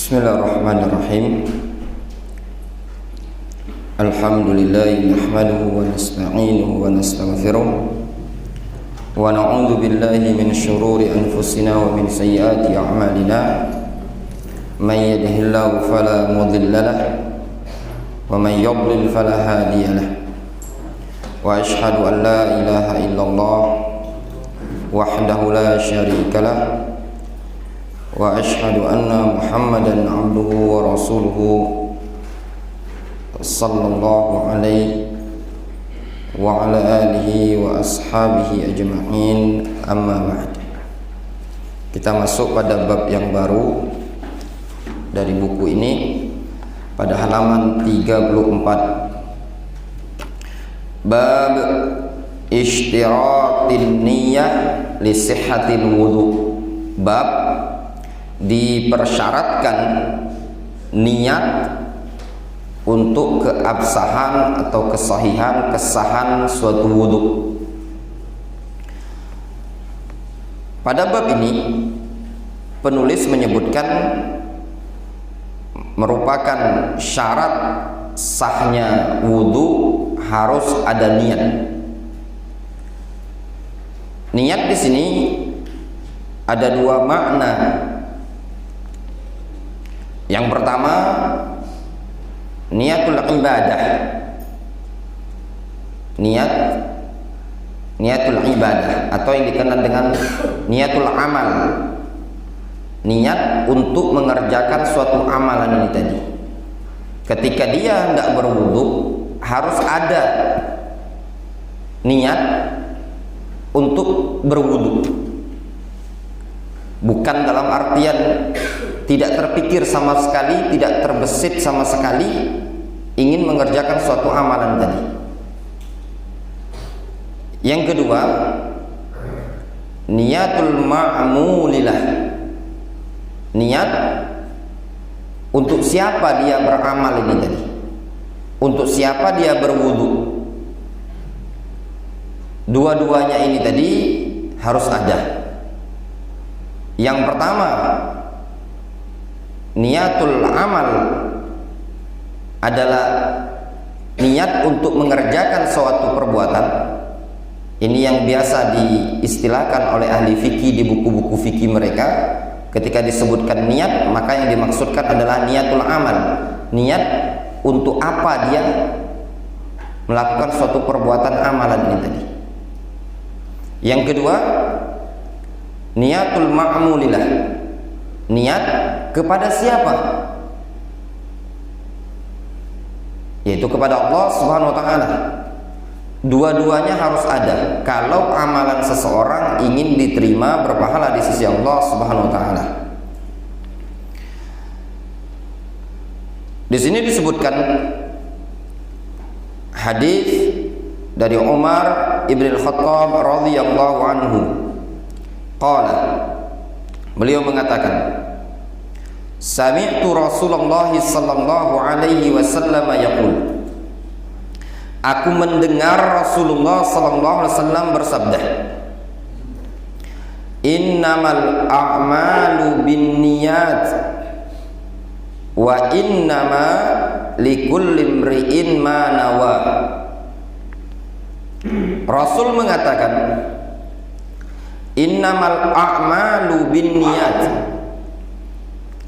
Bismillahirrahmanirrahim. Alhamdulillah nahmaduhu wa nasta'inuhu wa nastaghfiruh wa na'udzu billahi min shururi anfusina wa min sayyiati a'malina. May yahdihillahu fala mudilla lahu wa may yudlil fala hadiya lahu. Wa asyhadu an la ilaha illallah wahdahu la syarika lahu wa asyhadu anna Muhammadan abduhu wa rasuluhu sallallahu alaihi wa ala alihi wa ashabihi ajma'in, amma ba'd. Kita masuk pada bab yang baru dari buku ini pada halaman 34. Bab ishtiratin niyyah li sihhatil wudu. Bab dipersyaratkan niat untuk keabsahan atau kesahan suatu wudhu. Pada bab ini penulis menyebutkan merupakan syarat sahnya wudhu harus ada niat. Niat di sini ada dua makna. Yang pertama, niatul ibadah. Niatul ibadah atau yang dikenal dengan niatul amal. Niat untuk mengerjakan suatu amalan ini tadi. Ketika dia hendak berwudu, harus ada niat untuk berwudu. Bukan dalam artian tidak terpikir sama sekali, tidak terbesit sama sekali ingin mengerjakan suatu amalan tadi. Yang kedua, niatul ma'mulilah. Niat untuk siapa dia beramal ini tadi, untuk siapa dia berwudu. Dua-duanya ini tadi harus ada. Yang pertama, niatul amal adalah niat untuk mengerjakan suatu perbuatan. Ini yang biasa diistilahkan oleh ahli fikih di buku-buku fikih mereka. Ketika disebutkan niat, maka yang dimaksudkan adalah niatul amal. Niat untuk apa dia melakukan suatu perbuatan amalan ini tadi. Yang kedua, niatul ma'mulilah. Niat kepada siapa? Yaitu kepada Allah Subhanahu wa ta'ala. Dua-duanya harus ada kalau amalan seseorang ingin diterima berpahala di sisi Allah Subhanahu wa ta'ala. Di sini disebutkan hadis dari Umar ibn al-Khattab radhiyallahu anhu. Qala, beliau mengatakan, sami'tu Rasulullah sallallahu alaihi wasallam yaqul. Aku mendengar Rasulullah sallallahu alaihi wasallam bersabda, innamal a'malu binniyat wa innama likulli imri'in ma nawa. Rasul mengatakan, innamal a'malu binniyat.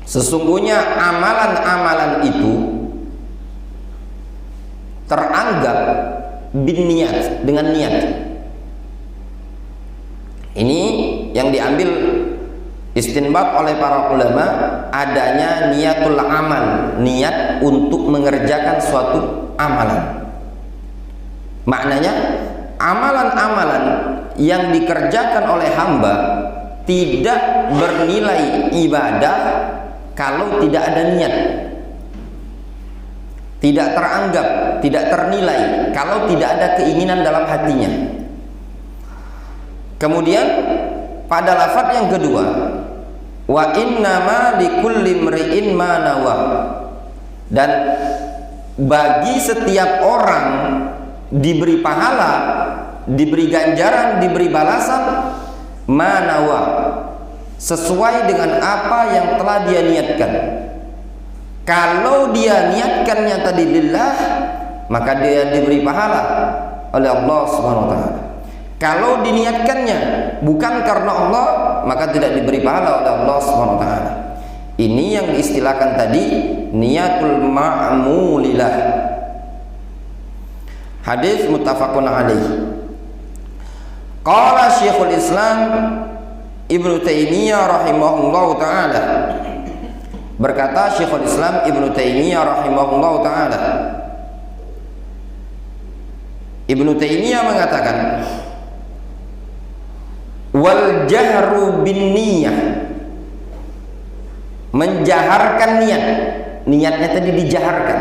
Sesungguhnya amalan-amalan itu teranggap binniyat, dengan niat. Ini yang diambil istinbat oleh para ulama, adanya niatul amal, niat untuk mengerjakan suatu amalan. Maknanya amalan-amalan yang dikerjakan oleh hamba tidak bernilai ibadah kalau tidak ada niat. Tidak teranggap, tidak ternilai kalau tidak ada keinginan dalam hatinya. Kemudian pada lafaz yang kedua, wa innama likulli imri'in ma nawa. Dan bagi setiap orang diberi pahala, diberi ganjaran, diberi balasan ma nawa, sesuai dengan apa yang telah dia niatkan. Kalau dia niatkannya tadi lillah, maka dia diberi pahala oleh Allah Subhanahu wa taala. Kalau diniatkannya bukan karena Allah, maka tidak diberi pahala oleh Allah Subhanahu wa taala. Ini yang diistilahkan tadi niyatul ma'mulillah. Hadis muttafaqun alaih. Qala Syekhul Islam Ibnu Taimiyah rahimahullahu taala, berkata Syekhul Islam Ibnu Taimiyah rahimahullahu taala, Ibnu Taimiyah mengatakan wal jahru bin niyah, menjaharkan niat. Niatnya tadi dijaharkan.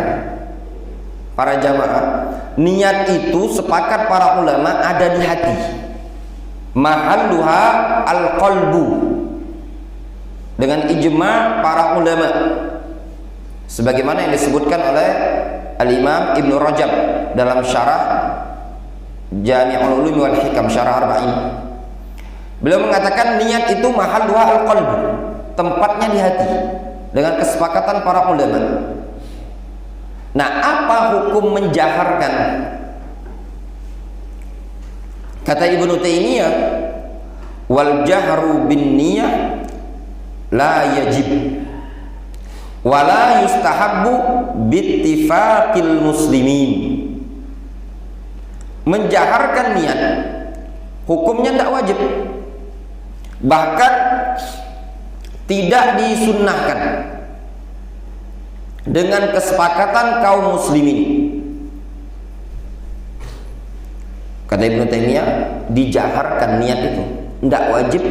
Para jamaah, niat itu sepakat para ulama ada di hati. Mahalluha al-qalbu, dengan ijma' para ulama, sebagaimana yang disebutkan oleh Al-Imam Ibnu Rajab dalam syarah Jami'ul Ulum wal Hikam, syarah Arba'in. Beliau mengatakan niat itu mahalluha al-qalbu, tempatnya di hati, dengan kesepakatan para ulama. Nah, apa hukum menjaharkan? Kata Ibnu Taimiyah, wal jahru bin niyah la yajib wa la yustahabbu bittifaqil muslimin. Menjaharkan niat hukumnya tidak wajib, bahkan tidak disunnahkan dengan kesepakatan kaum muslimin. Kata Ibnu Taimiyah, dijaharkan niat itu tidak wajib,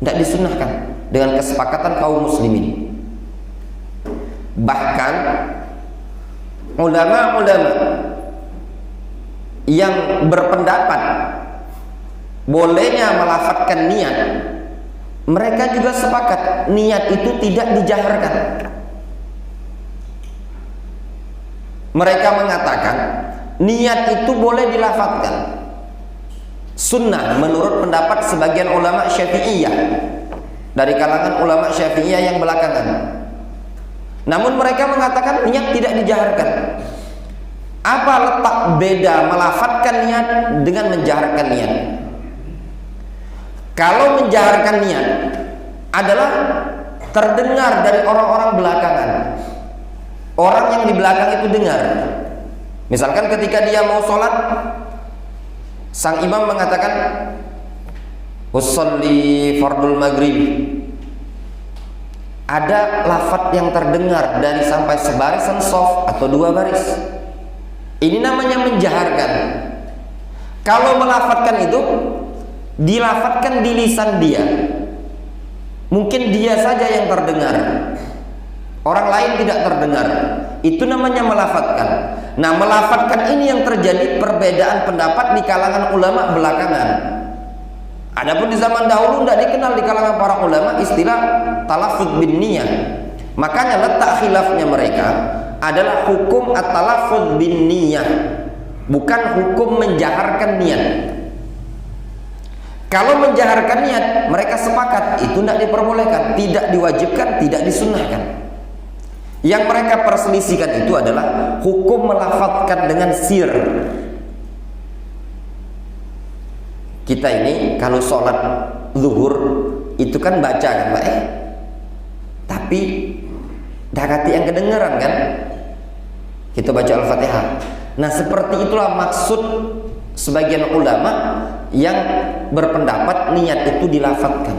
tidak disunnahkan dengan kesepakatan kaum muslimin. Bahkan ulama-ulama yang berpendapat bolehnya melafadzkan niat, mereka juga sepakat niat itu tidak dijaharkan. Mereka mengatakan niat itu boleh dilafadzkan, sunnah menurut pendapat sebagian ulama Syafi'iyah, dari kalangan ulama Syafi'iyah yang belakangan. Namun mereka mengatakan niat tidak dijaharkan. Apa letak beda melafadzkan niat dengan menjaharkan niat? Kalau menjaharkan niat adalah terdengar dari orang-orang belakangan, orang yang di belakang itu dengar. Misalkan ketika dia mau sholat, sang imam mengatakan usolli fardul maghrib, ada lafadz yang terdengar dari sampai sebarisan shaf atau dua baris, ini namanya menjaharkan. Kalau melafadzkan itu dilafadzkan di lisan dia, mungkin dia saja yang terdengar, orang lain tidak terdengar, itu namanya melafadzkan. Nah, melafadzkan ini yang terjadi perbedaan pendapat di kalangan ulama belakangan. Adapun di zaman dahulu tidak dikenal di kalangan para ulama istilah talaffuz bin niyah. Makanya letak khilafnya mereka adalah hukum at-talaffuz bin niyah, bukan hukum menjaharkan niat. Kalau menjaharkan niat, mereka sepakat itu tidak diperbolehkan, tidak diwajibkan, tidak disunnahkan. Yang mereka perselisihkan itu adalah hukum melafadzkan dengan sir. Kita ini kalau sholat zuhur itu kan baca kan Pak, tapi dakati yang kedengeran kan, kita baca Al-Fatihah. Nah, seperti itulah maksud sebagian ulama yang berpendapat niat itu dilafadzkan.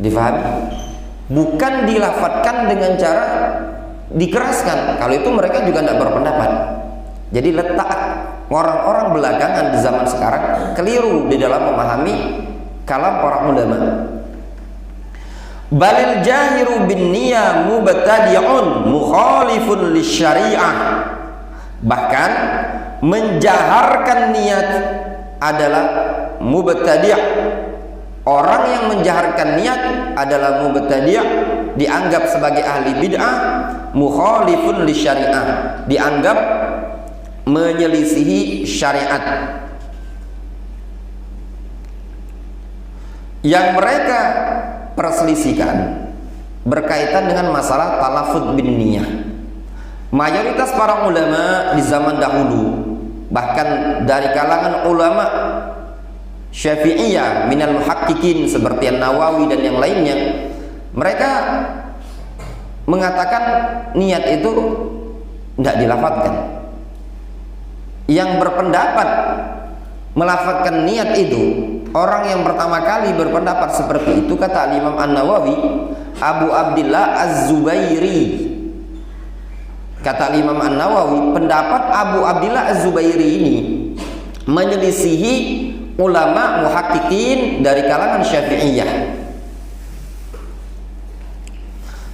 Difahami? Bukan dilafadzkan dengan cara dikeraskan. Kalau itu mereka juga tidak berpendapat. Jadi letak orang-orang belakangan di zaman sekarang keliru di dalam memahami kalam para ulama. Balil jahiru bin niyah mubtadi'un mukhalifun lisyari'ah. Bahkan menjaharkan niat adalah mubtadi'. Orang yang menjaharkan niat adalah mubtadi', dianggap sebagai ahli bid'ah, mukhalifun lisyari'ah, dianggap menyelisihi syariat. Yang mereka perselisihkan berkaitan dengan masalah talafud bin niyah. Mayoritas para ulama di zaman dahulu, bahkan dari kalangan ulama Syafi'iyah minal muhaqqiqin seperti An-Nawawi dan yang lainnya, mereka mengatakan niat itu tidak dilafadzkan. Yang berpendapat melafadzkan niat itu, orang yang pertama kali berpendapat seperti itu, kata Imam An-Nawawi, Abu Abdillah Az-Zubairi. Kata Imam An-Nawawi, pendapat Abu Abdillah Az-Zubairi ini menyelisihi ulama muhaqqiqin dari kalangan Syafi'iyah.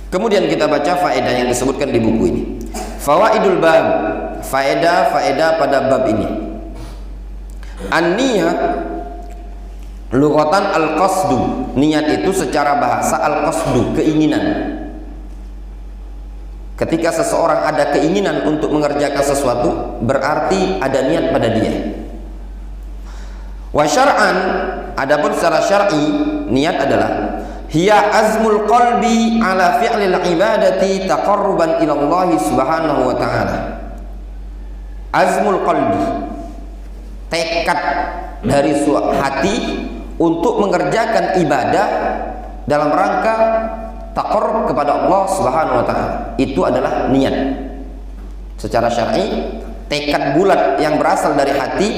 Kemudian kita baca faedah yang disebutkan di buku ini. Fawaidul bab, faedah pada bab ini. An-niyah lughatan al-qasdu. Niat itu secara bahasa al-qasdu, keinginan. Ketika seseorang ada keinginan untuk mengerjakan sesuatu, berarti ada niat pada dia. Wa syar'an, adapun secara syar'i, niat adalah hiya azmul qalbi ala fi'lil ibadati taqarruban ila Allah subhanahu wa ta'ala. Azmul qalbi, tekad dari hati untuk mengerjakan ibadah dalam rangka taqarrub kepada Allah subhanahu wa ta'ala. Itu adalah niat. Secara syar'i, tekad bulat yang berasal dari hati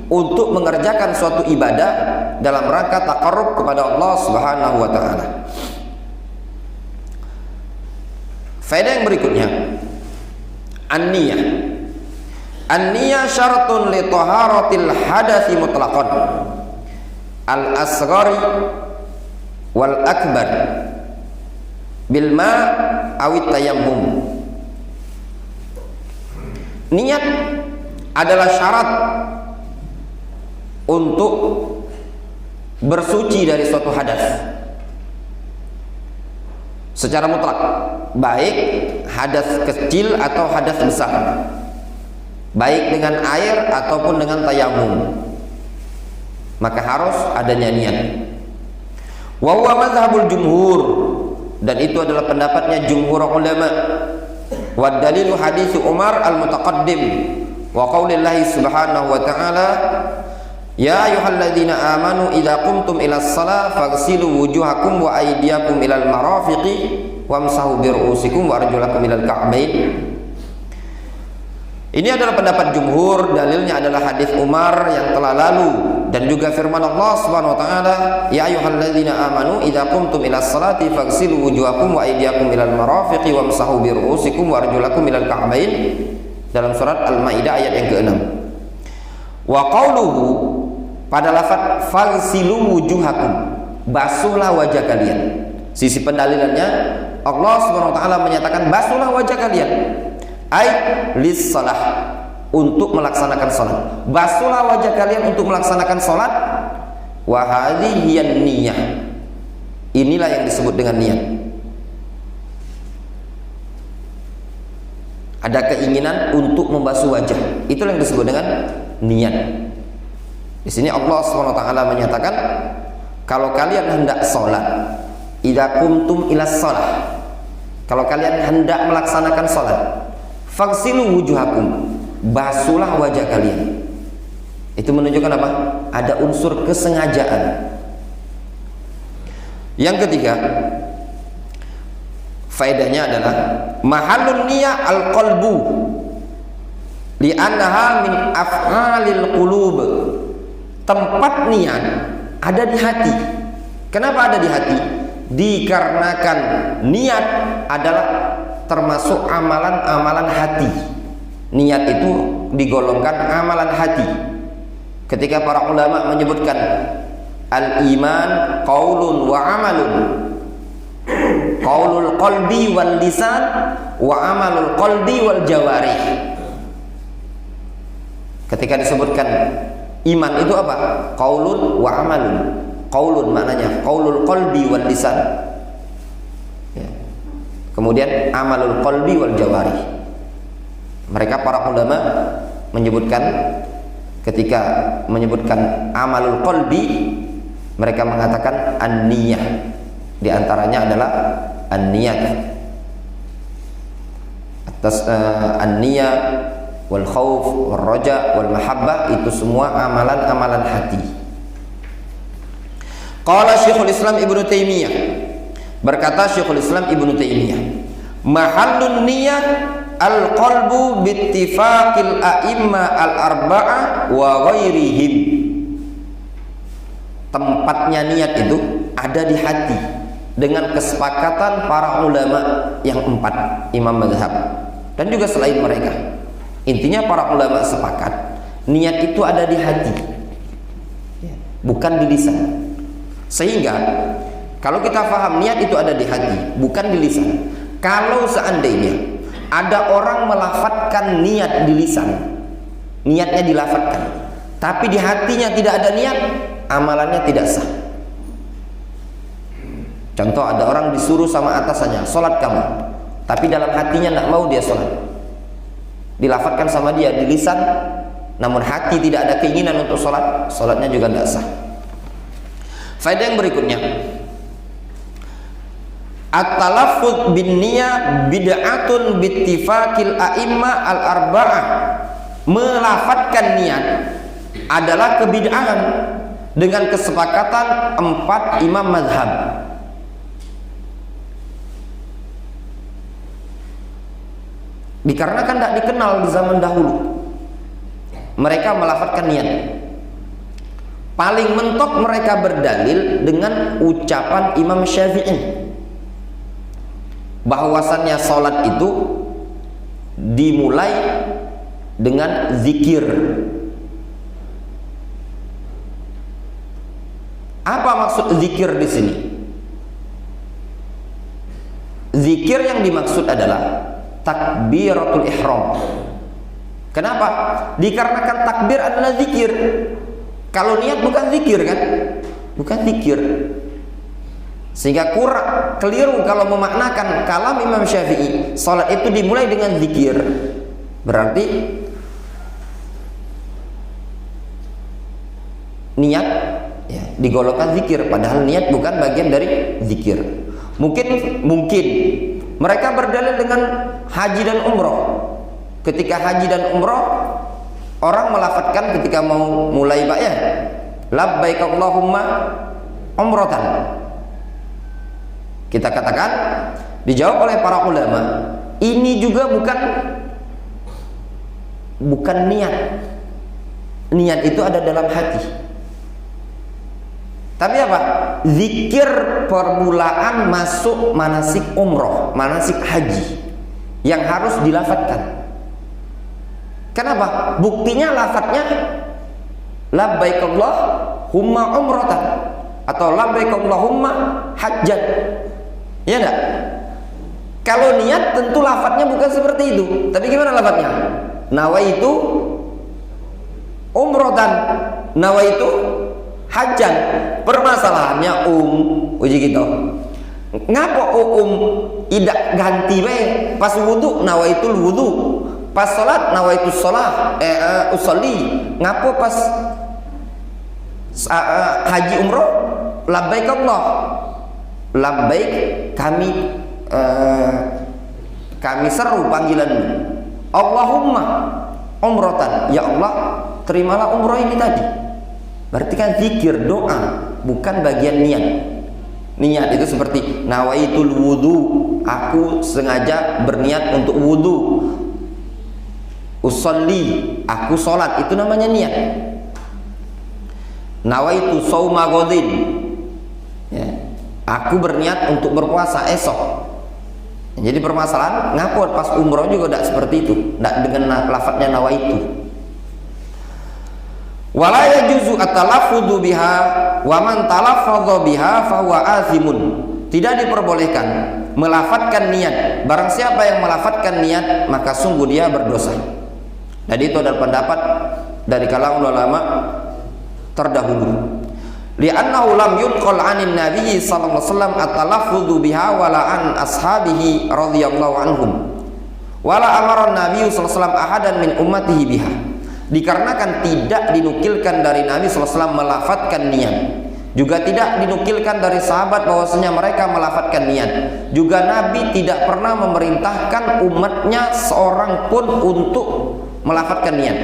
untuk mengerjakan suatu ibadah dalam rangka taqarrub kepada Allah subhanahu wa ta'ala. Faedah yang berikutnya, an-niyah. An-niyah syaratun li taharatil hadathi mutlaqan al-asghari wal akbar bil ma' awit tayammum. Niat adalah syarat untuk bersuci dari suatu hadas secara mutlak, baik hadas kecil atau hadas besar, baik dengan air ataupun dengan tayamum, maka harus adanya niat. Wa huwa mazhabul jumhur, dan itu adalah pendapatnya jumhur ulama. Wa dalilu hadis Umar al-mutaqaddim wa qaulillahi subhanahu wa ta'ala, ya ayyuhalladzina amanu idza qumtum ilas shalah faghsilu wujuhakum wa aydiyakum ilal marafiqi wamsahu bi ru'usikum wa arjulakum ilal ka'bain. Ini adalah pendapat jumhur, dalilnya adalah hadis Umar yang telah lalu dan juga firman Allah Subhanahu wa taala, ya ayyuhalladzina amanu idza qumtum ilas salati faghsilu wujuhakum wa aydiyakum ilal marafiqi wamsahu bi ru'usikum wa arjulakum ilal ka'bain, dalam surat Al-Maidah ayat yang ke-6. Wa qauluhu, pada lafaz faghsilu wujuhakum, basuhlah wajah kalian. Sisi pendalilannya, Allah Subhanahu wa taala menyatakan basuhlah wajah kalian, ai lis salah, untuk melaksanakan salat. Basuhlah wajah kalian untuk melaksanakan salat. Wa hadhihi niyah, inilah yang disebut dengan niat. Ada keinginan untuk membasuh wajah, itulah yang disebut dengan niat. Di sini Allah SWT menyatakan, kalau kalian hendak sholat, idza qumtum ilas sholat, kalau kalian hendak melaksanakan sholat, faghsilu wujuhakum, basuhlah wajah kalian. Itu menunjukkan apa? Ada unsur kesengajaan. Yang ketiga, faedahnya adalah mahallun niyah al-qalbu li'annaha min af'alil qulub. Tempat niat ada di hati. Kenapa ada di hati? Dikarenakan niat adalah termasuk amalan-amalan hati. Niat itu digolongkan amalan hati. Ketika para ulama menyebutkan al-iman qaulun wa amalun, qaulul qalbi wal lisan wa amalul qalbi wal jawarih. Ketika disebutkan iman itu apa? Qaulun wa amalun. Qaulun maknanya qaulul qalbi wal lisan, ya. Kemudian amalul qalbi wal jawarih. Mereka para ulama menyebutkan, ketika menyebutkan amalul qalbi, mereka mengatakan an-niyah. Di antaranya adalah an-niyat. Atas an-niyat wal khauf wal raja wal mahabbah itu semua amalan-amalan hati. Qala Syekhul Islam Ibnu Taimiyah, berkata Syekhul Islam Ibnu Taimiyah, mahallun niyat al-qalbu bittifaqil a'imma al-arba'ah wa ghairihim. Tempatnya niat itu ada di hati dengan kesepakatan para ulama yang 4 imam mazhab dan juga selain mereka. Intinya para ulama sepakat niat itu ada di hati, bukan di lisan. Sehingga kalau kita paham niat itu ada di hati, bukan di lisan. Kalau seandainya ada orang melafatkan niat di lisan, niatnya dilafatkan, tapi di hatinya tidak ada niat, amalannya tidak sah. Contoh, ada orang disuruh sama atasannya, sholat kamu, tapi dalam hatinya tidak mau dia sholat. Dilafatkan sama dia di lisan, namun hati tidak ada keinginan untuk sholat, sholatnya juga tidak sah. Faedah yang berikutnya, at-talaffuz bin niyah bid'atun bittifaqil a'imma al-arba'ah. Melafatkan niat adalah kebid'ahan dengan kesepakatan 4 imam mazhab. Dikarenakan tidak dikenal di zaman dahulu, mereka melafatkan niat. Paling mentok mereka berdalil dengan ucapan Imam Syafi'i bahwasannya sholat itu dimulai dengan zikir. Apa maksud zikir di sini? Zikir yang dimaksud adalah takbiratul ihram. Kenapa? Dikarenakan takbir adalah zikir. Kalau niat bukan zikir kan? Bukan zikir. Sehingga kurang keliru kalau memaknakan kalam Imam Syafi'i, salat itu dimulai dengan zikir. Berarti niat ya digolongkan zikir, padahal niat bukan bagian dari zikir. Mungkin mereka berdalil dengan haji dan umroh. Ketika haji dan umroh, orang melafatkan ketika mau mulai ya, labbaik Allahumma umratan. Kita katakan, dijawab oleh para ulama, ini juga bukan niat. Niat itu ada dalam hati. Tapi apa? Zikir permulaan masuk manasik umroh, manasik haji yang harus dilafatkan. Kenapa? Buktinya lafadznya labbaik Allahumma umratan atau labbaik Allahumma hajjan. Ya enggak? Kalau niat tentu lafadznya bukan seperti itu. Tapi gimana lafadznya? Nawaitu umratan, nawaitu hajjan. Permasalahannya uji gitu. Ngapa idak ganti we? Pas wudu nawaitul wudu. Pas salat nawaitu shalah usolli. Ngapo pas haji umroh labbaik Allah, labbaik kami seru panggilanmu, Allahumma umrotan, ya Allah terimalah umroh ini tadi. Berarti kan zikir, doa, bukan bagian niat. Niat itu seperti nawaitul wudu, aku sengaja berniat untuk wudu. Usolli, aku sholat, itu namanya niat. Nawaitu shauma ghadin, ya, aku berniat untuk berpuasa esok. Jadi permasalahan, ngapa pas umroh juga tidak seperti itu, tidak dengan lafadznya nawaitu. Wala yajuzu at-talaffuzu biha wa man talaffadha biha fahuwa athimun. Tidak diperbolehkan melafatkan niat. Barang siapa yang melafatkan niat, maka sungguh dia berdosa. Jadi itu adalah pendapat dari kalangan ulama terdahulu. Li'annahu lam yunqal 'anin nabiy sallallahu alaihi wasallam at-talaffudzu biha wala an ashabihi radhiyallahu anhum. Wala amara an-nabiy sallallahu alaihi wasallam ahadan min ummatihi biha. Dikarenakan tidak dinukilkan dari Nabi sallallahu alaihi wasallam melafatkan niat, Juga tidak dinukilkan dari sahabat bahwasanya mereka melafadzkan niat. Juga Nabi tidak pernah memerintahkan umatnya seorang pun untuk melafadzkan niat.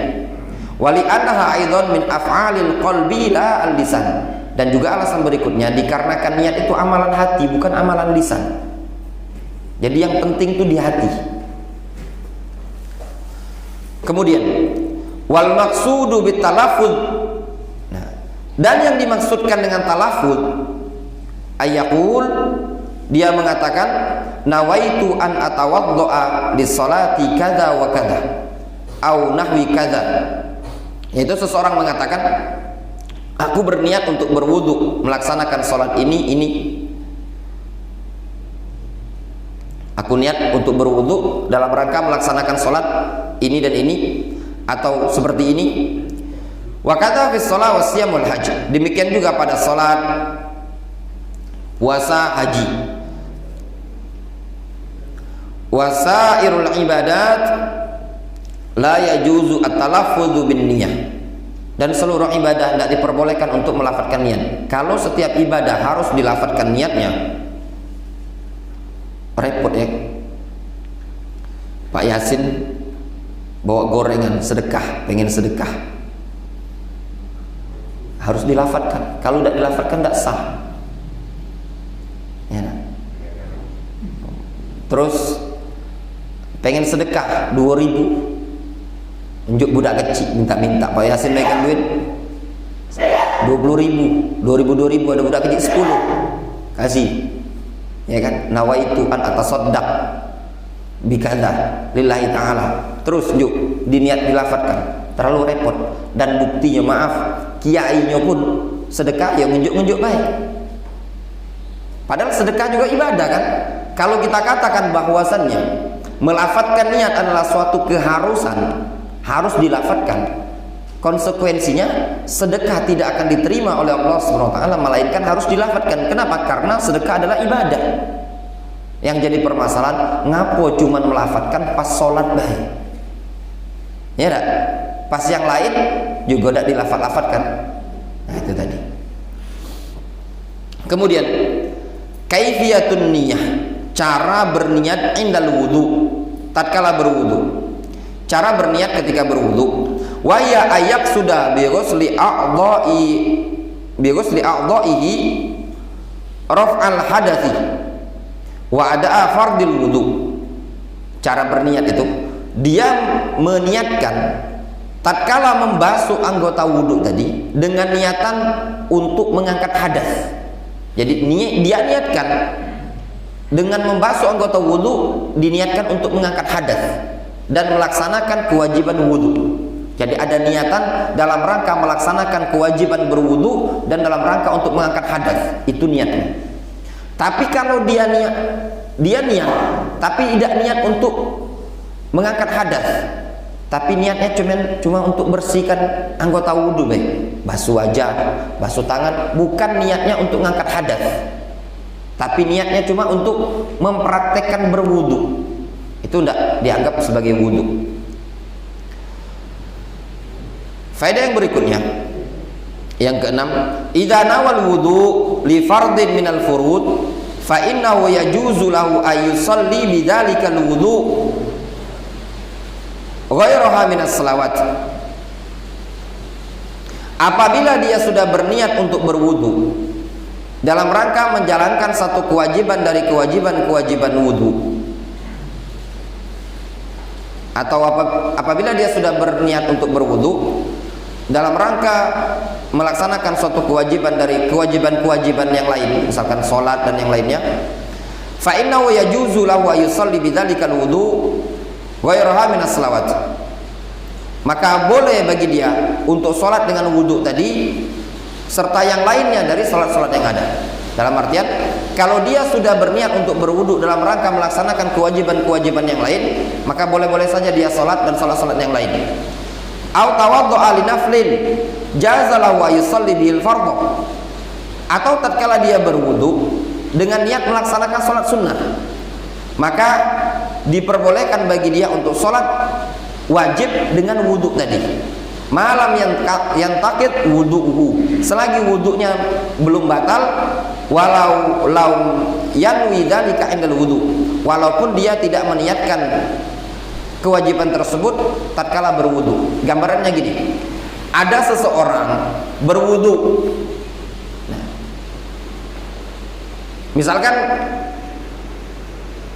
Wali annaha aidan min af'alil qalbi la al-lisan. Dan juga alasan berikutnya, dikarenakan niat itu amalan hati, bukan amalan lisan. Jadi yang penting itu di hati. Kemudian wal maqsudu bitalaffuz. Dan yang dimaksudkan dengan talafud, ayaqul, dia mengatakan nawaitu an atawaddoa di sholati kadza wa kadza au nahwi kadza. Yaitu seseorang mengatakan, aku berniat untuk berwudu melaksanakan sholat ini. Aku niat untuk berwudu dalam rangka melaksanakan sholat ini dan ini, atau seperti ini. Wa kadza fi shalah wa siyamul haji. Demikian juga pada salat, puasa, haji. Wasairul ibadat la yajuzu at-talaffuz bin niyyah. Dan seluruh ibadah tidak diperbolehkan untuk melafadzkan niat. Kalau setiap ibadah harus dilafadzkan niatnya, repot ya. Pak Yasin bawa gorengan sedekah, pengen sedekah, harus dilafadzkan. Kalau tidak dilafadzkan tidak sah. Ya, nah. Terus pengen sedekah 2.000, unjuk budak kecil minta Pak Yasin naikkan duit 20.000, 2.000 ada budak kecil 10 kasih, ya kan? Nawaitu an atasaddaq bikadza lillahi ta'ala. Terus juk diniat dilafadzkan, terlalu repot. Dan buktinya, maaf, kiainya pun sedekah ya ngunjuk-ngunjuk baik. Padahal sedekah juga ibadah kan. Kalau kita katakan bahwasannya melafadzkan niat adalah suatu keharusan, harus dilafadzkan, konsekuensinya sedekah tidak akan diterima oleh Allah SWT, melainkan harus dilafadzkan. Kenapa? Karena sedekah adalah ibadah. Yang jadi permasalahan, ngapo cuman melafadzkan pas sholat baik, ya enggak? Pas yang lain juga tidak dilafaz-lafazkan. Nah itu tadi. Kemudian kaifiyatun niyah, cara berniat indal wudu, tatkala berwudu. Cara berniat ketika berwudu. Wa ya ayak sudah bi ghusli a'dha'ihi raf'al hadathi wa ada'a fardil wudu. Cara berniat itu, dia meniatkan tatkala membasuh anggota wudhu tadi dengan niatan untuk mengangkat hadas. Jadi dia niatkan dengan membasuh anggota wudhu, diniatkan untuk mengangkat hadas dan melaksanakan kewajiban wudhu. Jadi ada niatan dalam rangka melaksanakan kewajiban berwudhu dan dalam rangka untuk mengangkat hadas, itu niatnya. Tapi kalau dia niat tapi tidak niat untuk mengangkat hadas, tapi niatnya cuma untuk bersihkan anggota wudhu, basuh wajah, basuh tangan, bukan niatnya untuk mengangkat hadas, tapi niatnya cuma untuk mempraktekkan berwudhu, itu tidak dianggap sebagai wudhu. Faedah yang berikutnya, yang keenam, idza nawal wudhu li fardin minal furud fa innahu yajuzu lahu ayyusalli bidzalikal wudhu ghairaha minas salawat. Apabila dia sudah berniat untuk berwudu dalam rangka menjalankan satu kewajiban dari kewajiban wudu, atau apabila dia sudah berniat untuk berwudu dalam rangka melaksanakan suatu kewajiban dari kewajiban yang lain, misalkan sholat dan yang lainnya, fa innahu yajuzu lahu ayyusalli bidzalikal wudu ghairaha minas salawat. Maka boleh bagi dia untuk sholat dengan wudhu tadi serta yang lainnya dari sholat-sholat yang ada. Dalam artian, kalau dia sudah berniat untuk berwudhu dalam rangka melaksanakan kewajiban yang lain, maka boleh-boleh saja dia sholat dan sholat-sholat yang lain. Au tawaddu'a li naflin jazalahu wa yusalli bil fardhu. Atau tatkala dia berwudhu dengan niat melaksanakan sholat sunnah, maka diperbolehkan bagi dia untuk sholat wajib dengan wudhu tadi. malam yang takit wudu'uhu, selagi wudunya belum batal, walau lau yanwi dzalika indal wudu, walaupun dia tidak meniatkan kewajiban tersebut tatkala berwudu. Gambarannya gini, ada seseorang berwudu. Nah, misalkan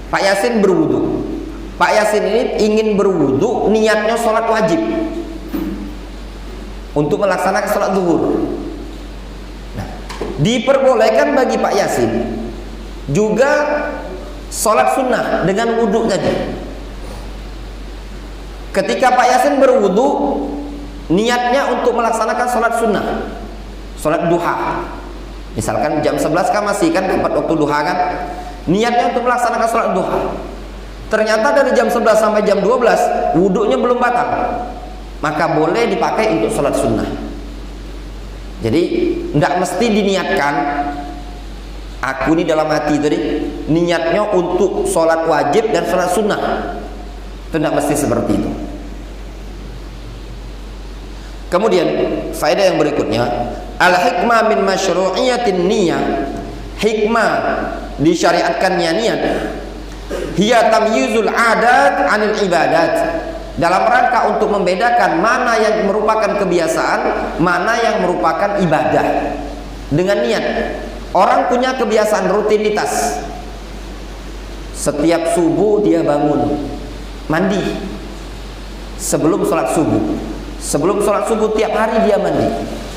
Pak Yasin berwudu. Pak Yasin ini ingin berwudu, niatnya sholat wajib untuk melaksanakan sholat zuhur. Nah, diperbolehkan bagi Pak Yasin juga sholat sunnah dengan wudu tadi. Ketika Pak Yasin berwudu, niatnya untuk melaksanakan sholat sunnah, sholat duha. Misalkan jam 11 kan masih kan dapat waktu duha kan, niatnya untuk melaksanakan sholat duha. Ternyata dari jam 11 sampai jam 12 wudunya belum batal, maka boleh dipakai untuk sholat sunnah. Jadi tidak mesti diniatkan, aku ini dalam hati tadi niatnya untuk sholat wajib dan sholat sunnah, itu tidak mesti seperti itu. Kemudian faedah yang berikutnya, al-hikmah min masyru'iyatin niyah, hikmah disyariatkannya niat, hiya tamyizul adat anil ibadat, dalam rangka untuk membedakan mana yang merupakan kebiasaan, mana yang merupakan ibadah. Dengan niat, orang punya kebiasaan rutinitas, setiap subuh dia bangun mandi sebelum sholat subuh. Sebelum sholat subuh tiap hari dia mandi.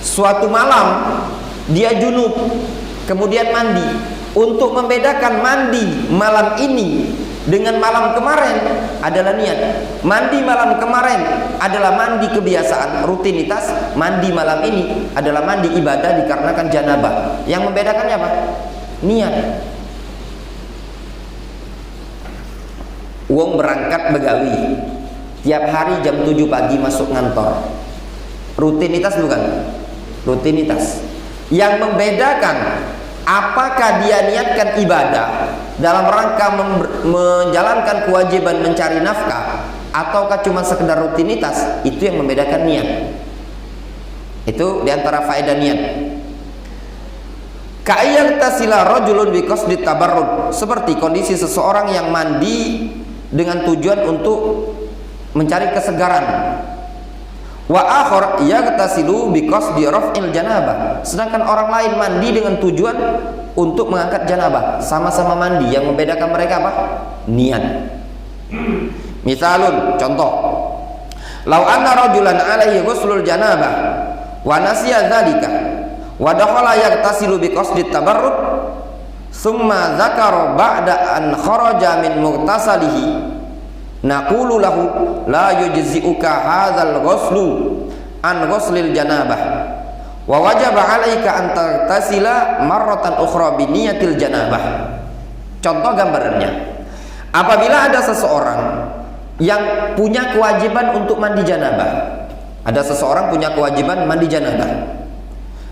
Suatu malam dia junub, kemudian mandi. Untuk membedakan mandi malam ini dengan malam kemarin adalah niat. Mandi malam kemarin adalah mandi kebiasaan, rutinitas. Mandi malam ini adalah mandi ibadah dikarenakan janabah. Yang membedakannya apa? Niat. Wong berangkat begawi, tiap hari jam 7 pagi masuk ngantor. Rutinitas bukan? Rutinitas. Yang membedakan apakah dia niatkan ibadah dalam rangka menjalankan kewajiban mencari nafkah, ataukah cuma sekedar rutinitas, itu yang membedakan niat. Itu diantara faedah niat. Ka'ayyal tasila rajulun bi qasdi tabarrud, seperti kondisi seseorang yang mandi dengan tujuan untuk mencari kesegaran. Wa akhar yaghtasilu bi qasdi raf'il janabah, sedangkan orang lain mandi dengan tujuan untuk mengangkat janabah. Sama-sama mandi, yang membedakan mereka apa? Niat. Misalun, contoh, lau anna rajulan alaihi ghuslul janabah wa nasiya dzalika wa dakhala yaghtasilu bi qasdi tabarrud summa dzakara ba'da an kharaja min mughtasalihi, naqulu lahu la yujzi'uka hadzal ghuslu an ghuslil janabah wa wajaba 'alaika an taghtasila marratan ukhra bi niyatil janabah. Contoh gambarannya, apabila ada seseorang yang punya kewajiban untuk mandi janabah. Ada seseorang punya kewajiban mandi janabah,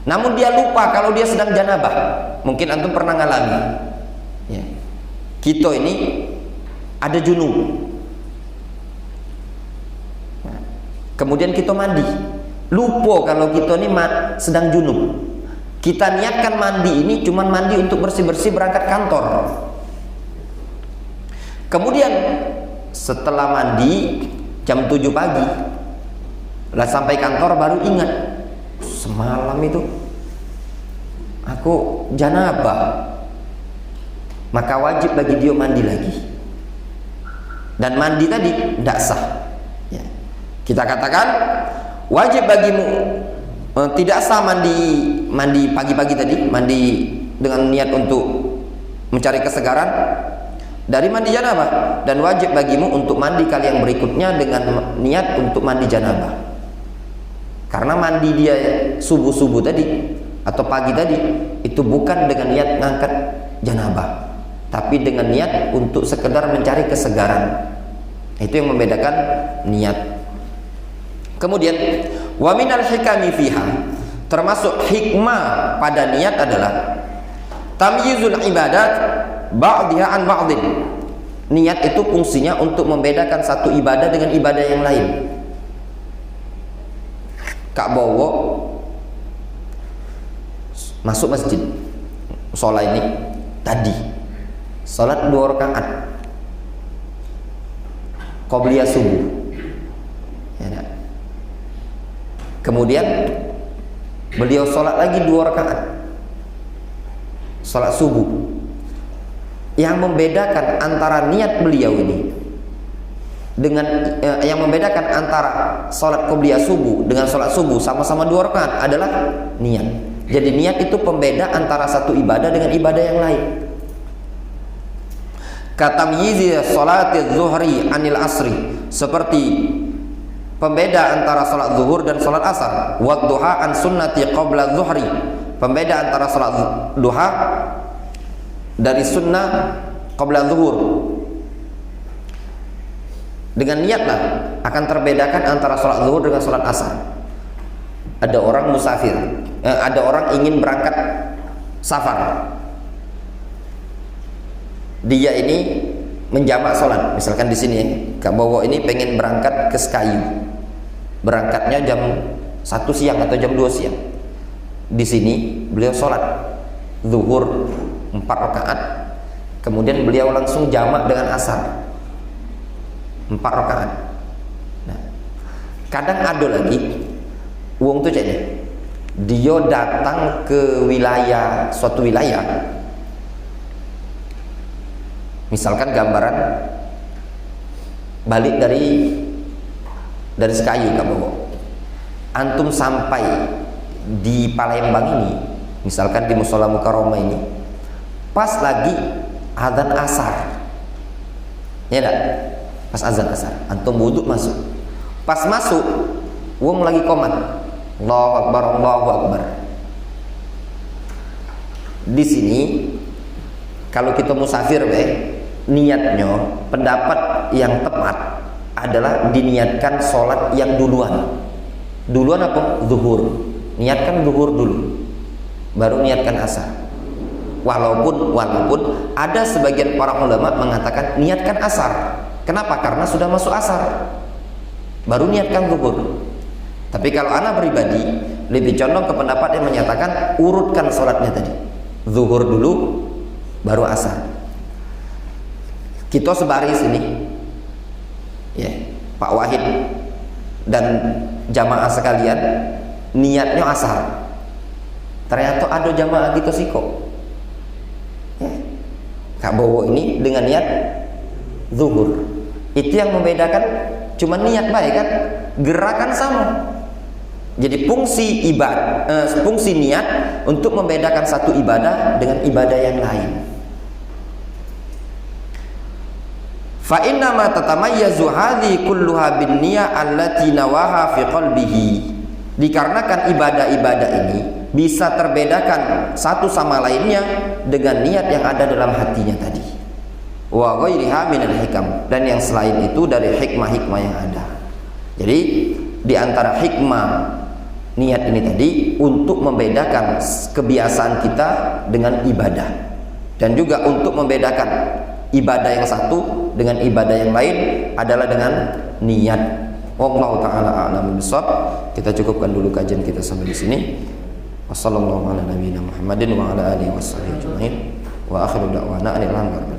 namun dia lupa kalau dia sedang janabah. Mungkin antum pernah ngalami ya. Kita ini ada junub, kemudian kita mandi, lupa kalau kita ini sedang junub. Kita niatkan mandi ini cuman mandi untuk bersih-bersih berangkat kantor. Kemudian setelah mandi jam 7 pagi lah sampai kantor baru ingat, semalam itu aku janabah, maka wajib bagi dia mandi lagi. Dan mandi tadi tidak sah ya. Kita katakan wajib bagimu tidak sah mandi pagi-pagi tadi, mandi dengan niat untuk mencari kesegaran dari mandi janabah, dan wajib bagimu untuk mandi kali yang berikutnya dengan niat untuk mandi janabah. Karena mandi dia subuh-subuh tadi atau pagi tadi itu bukan dengan niat ngangkat janabah, tapi dengan niat untuk sekedar mencari kesegaran. Itu yang membedakan niat. Kemudian wa minal hikami fiha, termasuk hikmah pada niat adalah tamyizul ibadat ba'dha an ba'din. Niat itu fungsinya untuk membedakan satu ibadah dengan ibadah yang lain. Kak Bowo masuk masjid, sholat ini tadi sholat 2 rakaat qobliyah subuh, ya, nah. Kemudian beliau sholat lagi 2 rakaat sholat subuh. Yang membedakan antara niat beliau ini dengan yang membedakan antara sholat qobliyah subuh dengan sholat subuh sama-sama 2 rakaat adalah niat. Jadi niat itu pembeda antara satu ibadah dengan ibadah yang lain. Katamyizi sholati zuhri anil asri, seperti pembeda antara sholat zuhur dan sholat asar. Wa duha an sunnati qabla zuhri, pembeda antara sholat duha dari sunnah qabla zuhur. Dengan niatlah akan terbedakan antara sholat zuhur dengan sholat asar. Ada orang musafir, ada orang ingin berangkat safar, dia ini menjamak sholat. Misalkan di sini Kak Bowo ini pengen berangkat ke Sekayu, berangkatnya jam 1 siang atau jam 2 siang. Di sini beliau sholat zuhur 4 rakaat, kemudian beliau langsung jamak dengan asar 4 rakaat. Nah, kadang ada lagi wong tuh jadi dia datang ke wilayah, suatu wilayah, misalkan gambaran balik dari Sekayu Kak Bowo, antum sampai di Palembang ini, misalkan di Musola Mukarramah ini, pas lagi azan asar, ya enggak? Pas azan asar, antum wudhu masuk, pas masuk wong lagi komat, Allahu Akbar, Allahu Akbar. Di sini kalau kita musafir niatnya, pendapat yang tepat adalah diniatkan sholat yang duluan. Duluan apa? Zuhur. Niatkan zuhur dulu, baru niatkan asar. Walaupun ada sebagian para ulama mengatakan niatkan asar. Kenapa? Karena sudah masuk asar, baru niatkan zuhur. Tapi kalau anak pribadi lebih condong ke pendapat yang menyatakan urutkan sholatnya tadi, zuhur dulu baru asar. Kita sebaris ini, ya, Pak Wahid dan jamaah sekalian, niatnya asar. Ternyata ada jamaah kita sih kok, ya, Kak Bowo ini dengan niat zuhur. Itu yang membedakan, cuma niat baik kan, gerakan sama. Jadi fungsi fungsi niat untuk membedakan satu ibadah dengan ibadah yang lain. Fa inna ma tatamayyazu hadhi kulluha bin niyah allati nawaha fi qalbihi. Dikarenakan ibadah-ibadah ini bisa terbedakan satu sama lainnya dengan niat yang ada dalam hatinya tadi. Wa ghairiha minal hikam, dan yang selain itu dari hikmah-hikmah yang ada. Jadi di antara hikmah niat ini tadi untuk membedakan kebiasaan kita dengan ibadah, dan juga untuk membedakan ibadah yang satu dengan ibadah yang lain adalah dengan niat. Wallahu taala a'lam bishawab. Kita cukupkan dulu kajian kita sampai di sini. Wassallallahu ala nabiyina Muhammadin wa ala alihi washabbihi ajmain. Wa akhiru da'wana alhamdulillah.